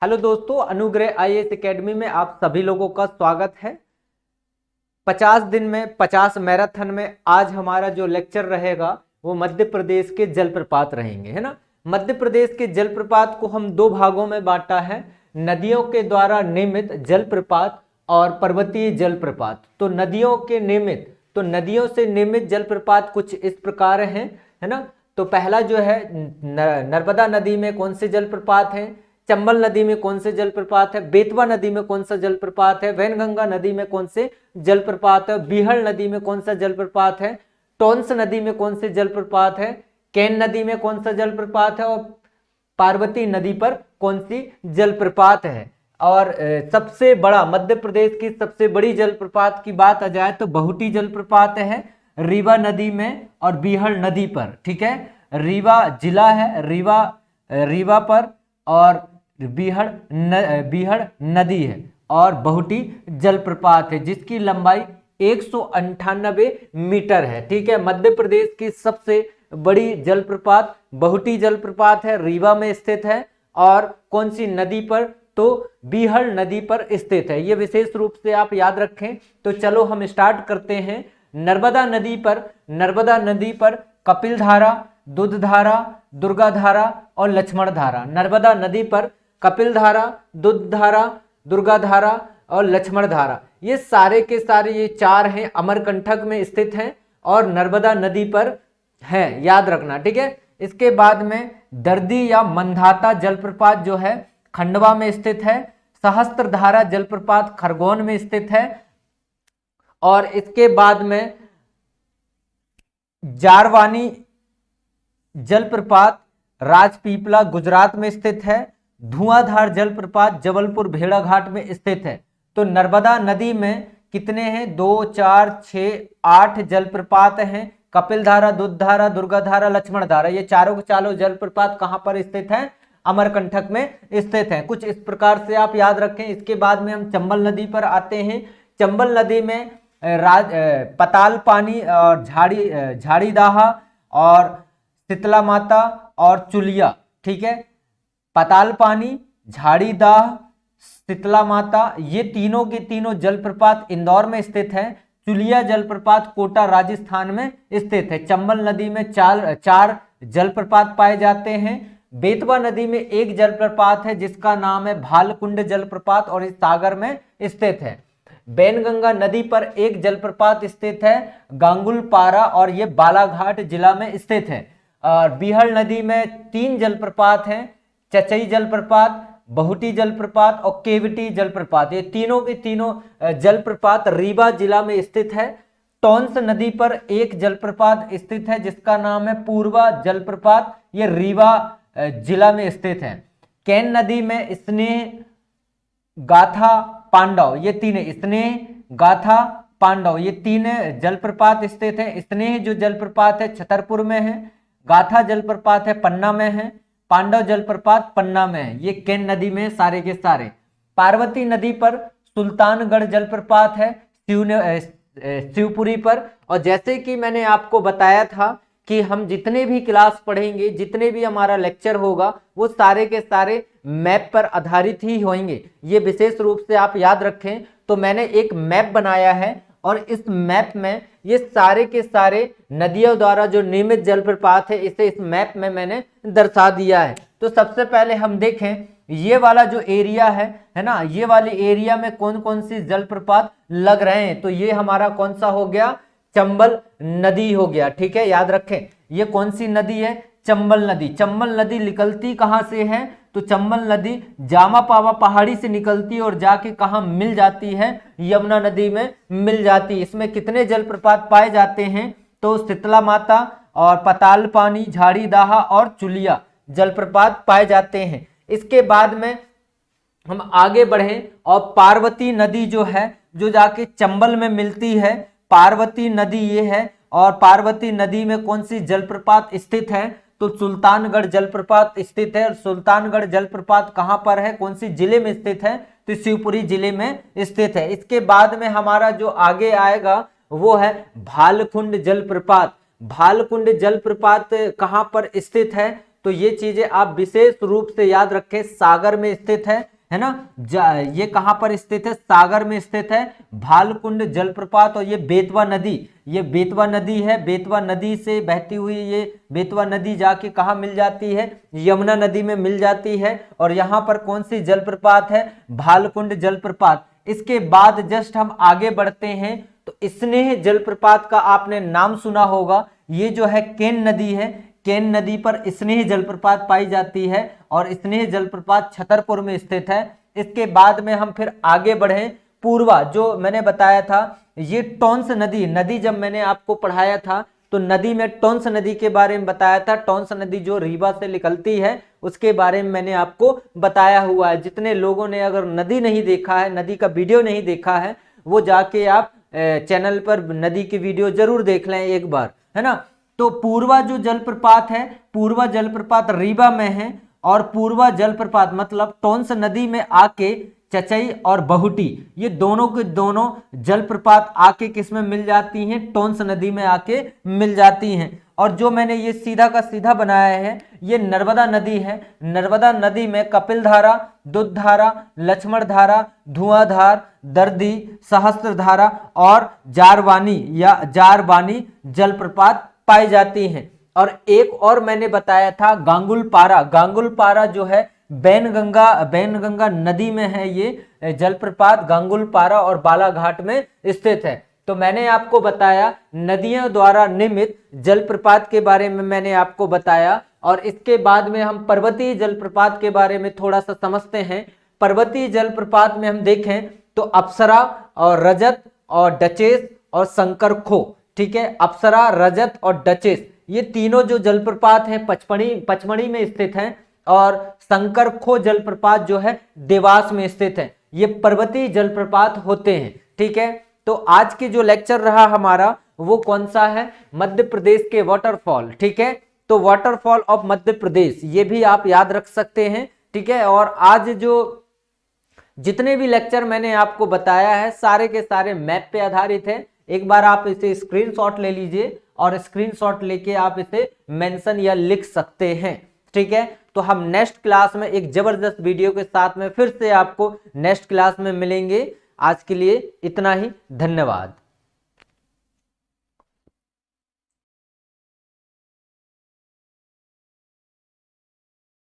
Hello दोस्तों, अनुग्रह IAS academy में आप सभी लोगों का स्वागत है। 50 दिन में 50 मैराथन में आज हमारा जो लेक्चर रहेगा वो मध्य प्रदेश के जलप्रपात रहेंगे, है ना। मध्य प्रदेश के जलप्रपात को हम दो भागों में बांटा है, नदियों के द्वारा निर्मित जलप्रपात और पर्वतीय जलप्रपात। तो नदियों से निर्मित जलप्रपात कुछ इस प्रकार हैं, है ना। तो पहला जो है नर्मदा नदी में कौन से जलप्रपात हैं, चंबल नदी में कौन से जलप्रपात है, बेतवा नदी में कौन सा जलप्रपात है, वैनगंगा नदी में कौन से जलप्रपात है, बीहड़ नदी में कौन सा जलप्रपात है, टोंस नदी में कौन से जलप्रपात है, केन नदी में कौन सा जलप्रपात है और पार्वती नदी पर कौन सी जलप्रपात है। और सबसे बड़ा मध्य प्रदेश की सबसे बड़ी जलप्रपात की बात आ जाए तो बहुटी जलप्रपात है रीवा नदी में और बीहड़ नदी पर। ठीक है, रीवा जिला है, रीवा पर और बीहड़ नदी है और बहुटी जलप्रपात है जिसकी लंबाई 198 मीटर है। ठीक है, मध्य प्रदेश की सबसे बड़ी जलप्रपात बहुटी जलप्रपात है, रीवा में स्थित है और कौन सी नदी पर, तो बीहड़ नदी पर स्थित है। ये विशेष रूप से आप याद रखें। तो चलो हम स्टार्ट करते हैं। नर्मदा नदी पर कपिल धारा, दूध धारा, दुर्गा धारा और लक्ष्मण धारा। नर्मदा नदी पर कपिल धारा, दूध धारा, दुर्गा धारा और लक्ष्मण धारा, ये सारे के सारे ये चार हैं, अमरकंटक में स्थित हैं और नर्मदा नदी पर है, याद रखना। ठीक है, इसके बाद में दर्दी या मंधाता जलप्रपात जो है खंडवा में स्थित है, सहस्त्रधारा जलप्रपात खरगोन में स्थित है और इसके बाद में जारवानी जलप्रपात राजपीपला गुजरात में स्थित है, धुआंधार जलप्रपात जबलपुर भेड़ाघाट में स्थित है। तो नर्मदा नदी में कितने हैं, 2, 4, 6, 8 जलप्रपात हैं। कपिल धारा, दूध धारा, दुर्गा धारा, लक्ष्मण धारा, ये चारों के चारों जलप्रपात कहां पर स्थित हैं, अमरकंटक में स्थित हैं। कुछ इस प्रकार से आप याद रखें। इसके बाद में हम चंबल नदी पर आते हैं। चंबल नदी में पताल पानी और झाड़ीदाहा और शीतला माता और चुलिया। ठीक है, पताल पानी, झाड़ीदाह, शीतला माता, ये तीनों के तीनों जलप्रपात इंदौर में स्थित है। चुलिया जलप्रपात कोटा राजस्थान में स्थित है। चंबल नदी में चार जलप्रपात पाए जाते हैं। बेतवा नदी में एक जलप्रपात है जिसका नाम है भालकुंड जलप्रपात और इस सागर में स्थित है। बैनगंगा नदी पर एक जलप्रपात स्थित है गांगुलपारा और ये बालाघाट जिला में स्थित है। और बीहड़ नदी में 3 जलप्रपात हैं, चचई जलप्रपात, बहुटी जलप्रपात और केवटी जलप्रपात। ये तीनों के तीनों जलप्रपात रीवा जिला में स्थित है। टोंस नदी पर एक जलप्रपात स्थित है जिसका नाम है पूर्वा जलप्रपात, ये रीवा जिला में स्थित है। केन नदी में स्नेह, गाथा, पांडव, ये तीन, स्नेह, गाथा, पांडव, ये तीन जलप्रपात स्थित है। स्नेह जो जलप्रपात है छतरपुर में है, गाथा जलप्रपात है पन्ना में है, पांडव जलप्रपात पन्ना में है। ये केन नदी में सारे के सारे। पार्वती नदी पर सुल्तानगढ़ जलप्रपात है शिवपुरी पर। और जैसे कि मैंने आपको बताया था कि हम जितने भी क्लास पढ़ेंगे, जितने भी हमारा लेक्चर होगा, वो सारे के सारे मैप पर आधारित ही होंगे। ये विशेष रूप से आप याद रखें। तो मैंने एक मैप बनाया है और इस मैप में ये सारे के सारे नदियों द्वारा जो निर्मित जलप्रपात है इसे इस मैप में मैंने दर्शा दिया है। तो सबसे पहले हम देखें ये वाला जो एरिया है ना, ये वाले एरिया में कौन कौन सी जलप्रपात लग रहे हैं। तो ये हमारा कौन सा हो गया, चंबल नदी हो गया। ठीक है, याद रखें ये कौन सी नदी है, चंबल नदी। चंबल नदी निकलती कहां से है, तो चंबल नदी जामा पावा पहाड़ी से निकलती है और जाके कहां मिल जाती है, यमुना नदी में मिल जाती है। इसमें कितने जलप्रपात पाए जाते हैं, तो शीतला माता और पताल पानी, झाड़ीदाहा और चुलिया जलप्रपात पाए जाते हैं। इसके बाद में हम आगे बढ़े और पार्वती नदी जो है जो जाके चंबल में मिलती है, पार्वती नदी ये है। और पार्वती नदी में कौन सी जलप्रपात स्थित है, तो सुल्तानगढ़ जलप्रपात स्थित है। सुल्तानगढ़ जलप्रपात कहां पर है, कौन सी जिले में स्थित है, तो शिवपुरी जिले में स्थित है। इसके बाद में हमारा जो आगे आएगा वो है भालकुंड जलप्रपात। भालकुंड जलप्रपात कहां पर स्थित है, तो ये चीजें आप विशेष रूप से याद रखें। सागर में स्थित है ना, ये कहां पर स्थित है, सागर में स्थित है भालकुंड जलप्रपात। और ये बेतवा नदी, ये बेतवा नदी है, बेतवा नदी से बहती हुई ये बेतवा नदी जाके कहां मिल जाती है, यमुना नदी में मिल जाती है। और यहां पर कौन सी जलप्रपात है, भालकुंड जलप्रपात। इसके बाद जस्ट हम आगे बढ़ते हैं तो स्नेह जलप्रपात का आपने नाम सुना होगा। ये जो है केन नदी है, केन नदी पर स्नेह जलप्रपात पाई जाती है और स्नेह जलप्रपात छतरपुर में स्थित है। इसके बाद में हम फिर आगे बढ़े, पूर्वा जो मैंने बताया था, ये टोंस नदी, नदी जब मैंने आपको पढ़ाया था तो नदी में टोंस नदी के बारे में बताया था। टोंस नदी जो रीवा से निकलती है उसके बारे में मैंने आपको बताया हुआ है। जितने लोगों ने अगर नदी नहीं देखा है, नदी का वीडियो नहीं देखा है, वो जाके आप चैनल पर नदी की वीडियो जरूर देख लें एक बार, है ना। तो पूर्वा जो जलप्रपात है, पूर्वा जलप्रपात रीवा में है और पूर्वा जलप्रपात मतलब टोंस नदी में आके चचई और बहुटी, ये दोनों के दोनों जलप्रपात आके किस में मिल जाती हैं, टोंस नदी में आके मिल जाती हैं। और जो मैंने ये सीधा का सीधा बनाया है ये नर्मदा नदी है। नर्मदा नदी में कपिल धारा, दुध धारा, लक्ष्मण धारा, धुआंधार, दर्दी, सहस्त्र धारा और जारवानी या जारवानी जलप्रपात पाई जाती हैं। और एक और मैंने बताया था गांगुलपारा, गांगुलपारा जो है बैनगंगा नदी में है ये जलप्रपात, गांगुलपारा और बालाघाट में स्थित है। तो मैंने आपको बताया नदियों द्वारा निर्मित जलप्रपात के बारे में मैंने आपको बताया। और इसके बाद में हम पर्वतीय जलप्रपात के बारे में थोड़ा सा समझते हैं। पर्वतीय जलप्रपात में हम देखें तो अप्सरा और रजत और डचेस और शंकर खो, ठीक है। अप्सरा, रजत और डचेस ये तीनों जो जलप्रपात हैं पचमढ़ी में स्थित हैं और शंकर खो जलप्रपात जो है देवास में स्थित है। ये पर्वतीय जलप्रपात होते हैं, ठीक है। तो आज की जो लेक्चर रहा हमारा वो कौन सा है, मध्य प्रदेश के वाटरफॉल, ठीक है। तो वाटरफॉल ऑफ मध्य प्रदेश ये भी आप याद रख सकते हैं, ठीक है। और आज जो जितने भी लेक्चर मैंने आपको बताया है सारे के सारे मैप पे आधारित है। एक बार आप इसे स्क्रीनशॉट ले लीजिए और स्क्रीनशॉट लेके आप इसे मेंशन या लिख सकते हैं, ठीक है। तो हम नेक्स्ट क्लास में एक जबरदस्त वीडियो के साथ में फिर से आपको नेक्स्ट क्लास में मिलेंगे। आज के लिए इतना ही, धन्यवाद।